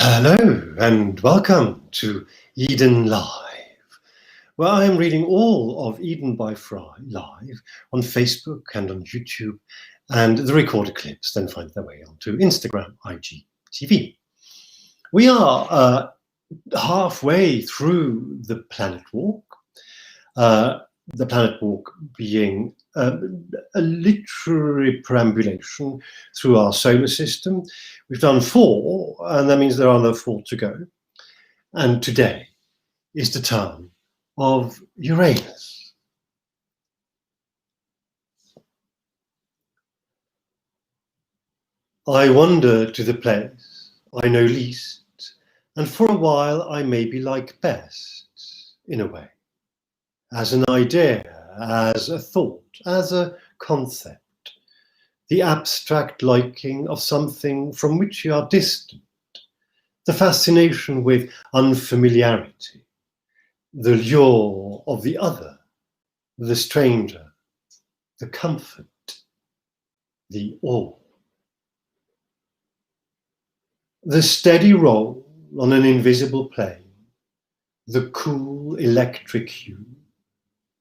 Hello and welcome to Eden Live, where I am reading all of Eden by FREI live on Facebook and on YouTube, and the recorded clips then find their way onto Instagram, IGTV. We are halfway through the Planet Walk. The Planet Walk being a literary perambulation through our solar system. We've done 4, and that means there are another 4 to go. And today is the turn of Uranus. I wander to the place I know least, and for a while I maybe like best, in a way. As an idea, as a thought, as a concept, the abstract liking of something from which you are distant, the fascination with unfamiliarity, the lure of the other, the stranger, the comfort, the awe. The steady roll on an invisible plane, the cool electric hue,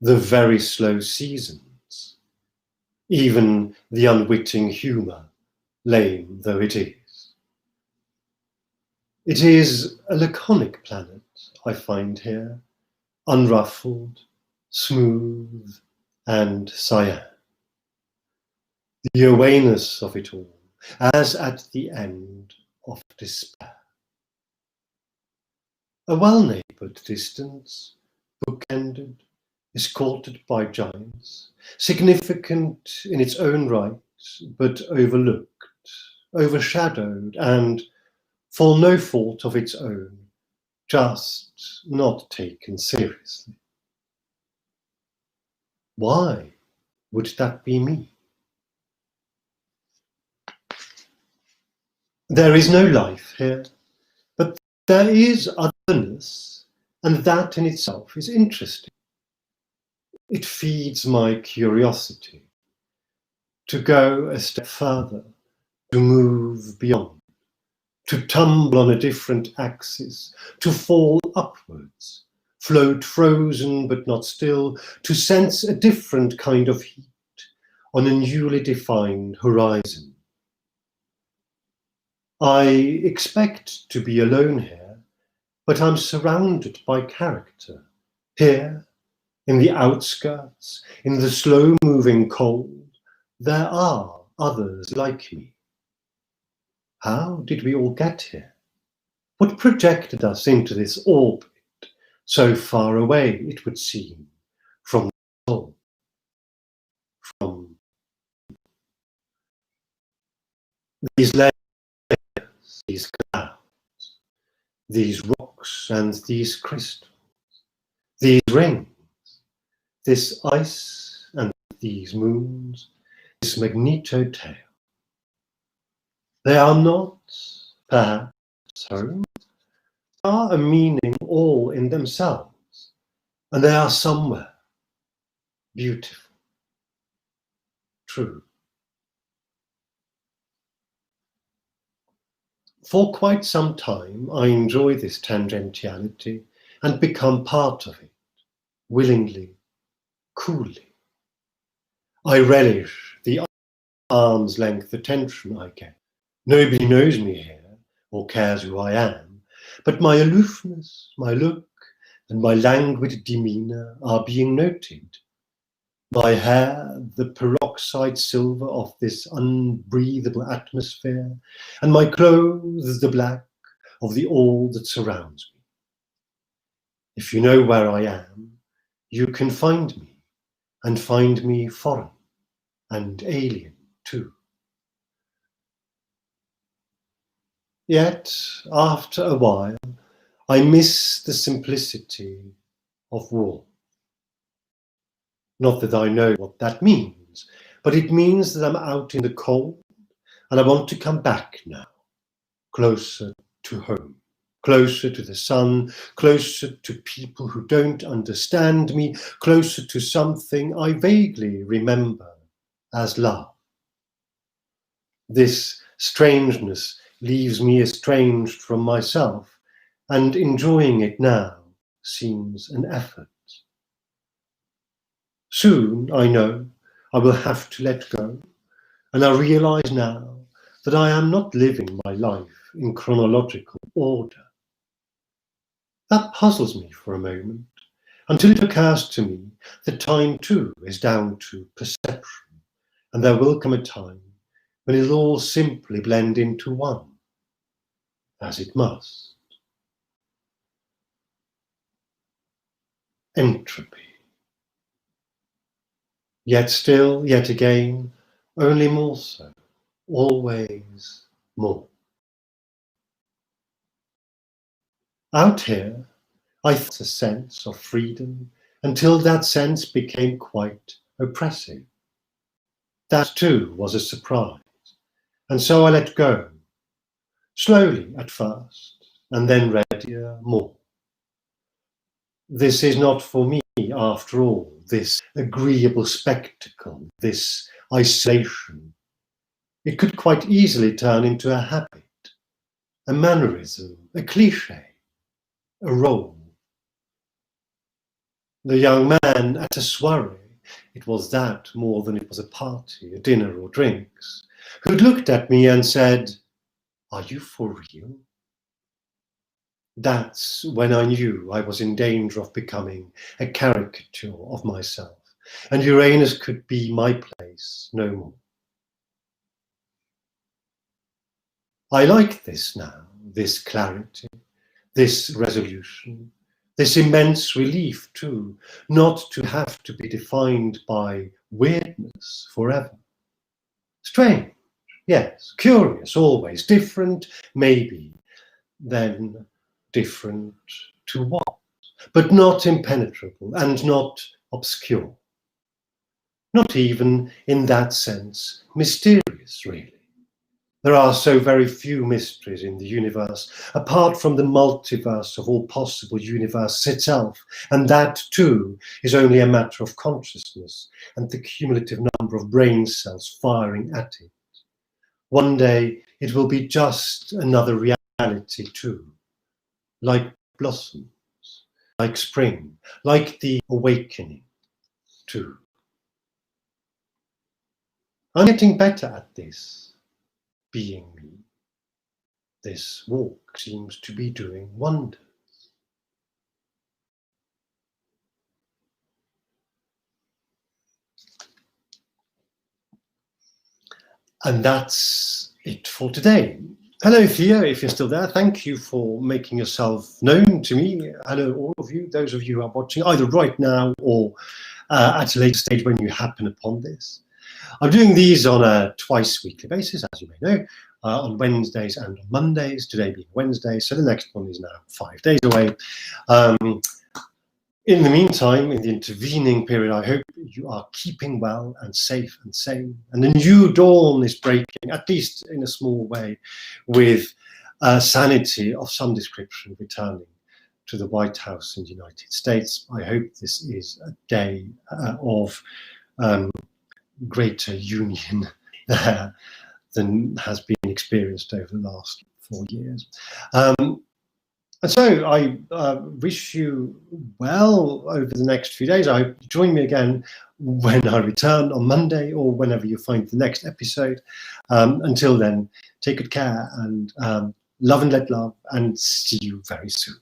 the very slow seasons, even the unwitting humour, lame though it is. It is a laconic planet I find here, unruffled, smooth, and cyan. The awareness of it all, as at the end of despair. A well-neighboured distance, book-ended, escorted by giants, significant in its own right, but overlooked, overshadowed, and, for no fault of its own, just not taken seriously. Why would that be me? There is no life here, but there is otherness, and that in itself is interesting. It feeds my curiosity to go a step further, to move beyond, to tumble on a different axis, to fall upwards, float frozen but not still, to sense a different kind of heat on a newly defined horizon. I expect to be alone here, but I'm surrounded by character. Here, in the outskirts, in the slow-moving cold, there are others like me. How did we all get here? What projected us into this orbit, so far away, it would seem, from the soul? From these layers, these clouds, these rocks and these crystals, these rings, this ice and these moons, this magneto-tail. They are not, perhaps, home. They are a meaning all in themselves, and they are somewhere beautiful, true. For quite some time, I enjoy this tangentiality and become part of it, willingly, coolly. I relish the arm's length attention I get. Nobody knows me here or cares who I am, but my aloofness, my look, and my languid demeanour are being noted. My hair, the peroxide silver of this unbreathable atmosphere, and my clothes, the black of the all that surrounds me. If you know where I am, you can find me, and find me foreign and alien too. Yet, after a while, I miss the simplicity of warmth. Not that I know what that means, but it means that I'm out in the cold, and I want to come back now, closer to home, closer to the sun, closer to people who don't understand me, closer to something I vaguely remember as love. This strangeness leaves me estranged from myself, and enjoying it now seems an effort. Soon, I know, I will have to let go, and I realize now that I am not living my life in chronological order. That puzzles me for a moment, until it occurs to me that time too is down to perception, and there will come a time when it'll all simply blend into one, as it must. Entropy. Yet still, yet again, only more so, always more. Out here, I felt a sense of freedom until that sense became quite oppressive. That too was a surprise, and so I let go, slowly at first, and then readier more. This is not for me, after all, this agreeable spectacle, this isolation. It could quite easily turn into a habit, a mannerism, a cliché, a role. The young man at a soiree, it was that more than it was a party, a dinner or drinks, who'd looked at me and said, "Are you for real?" That's when I knew I was in danger of becoming a caricature of myself, and Uranus could be my place no more. I like this now, this clarity, this resolution, this immense relief too, not to have to be defined by weirdness forever. Strange, yes, curious, always, different, maybe, then different to what? But not impenetrable and not obscure. Not even, in that sense, mysterious, really. There are so very few mysteries in the universe, apart from the multiverse of all possible universes itself, and that, too, is only a matter of consciousness and the cumulative number of brain cells firing at it. One day it will be just another reality, too, like blossoms, like spring, like the awakening, too. I'm getting better at this, being me. This walk seems to be doing wonders. And that's it for today. Hello, Thea, if you're still there. Thank you for making yourself known to me. Hello, all of you, those of you who are watching either right now or at a later stage when you happen upon this. I'm doing these on a twice weekly basis, as you may know, on Wednesdays and on Mondays, today being Wednesday, so the next one is now 5 days away. In the meantime, in the intervening period, I hope you are keeping well and safe and sane. And a new dawn is breaking, at least in a small way, with sanity of some description returning to the White House in the United States. I hope this is a day of greater union there than has been experienced over the last 4 years. And so I wish you well over the next few days. I hope you join me again when I return on Monday or whenever you find the next episode. Until then, take good care and love and let love, and see you very soon.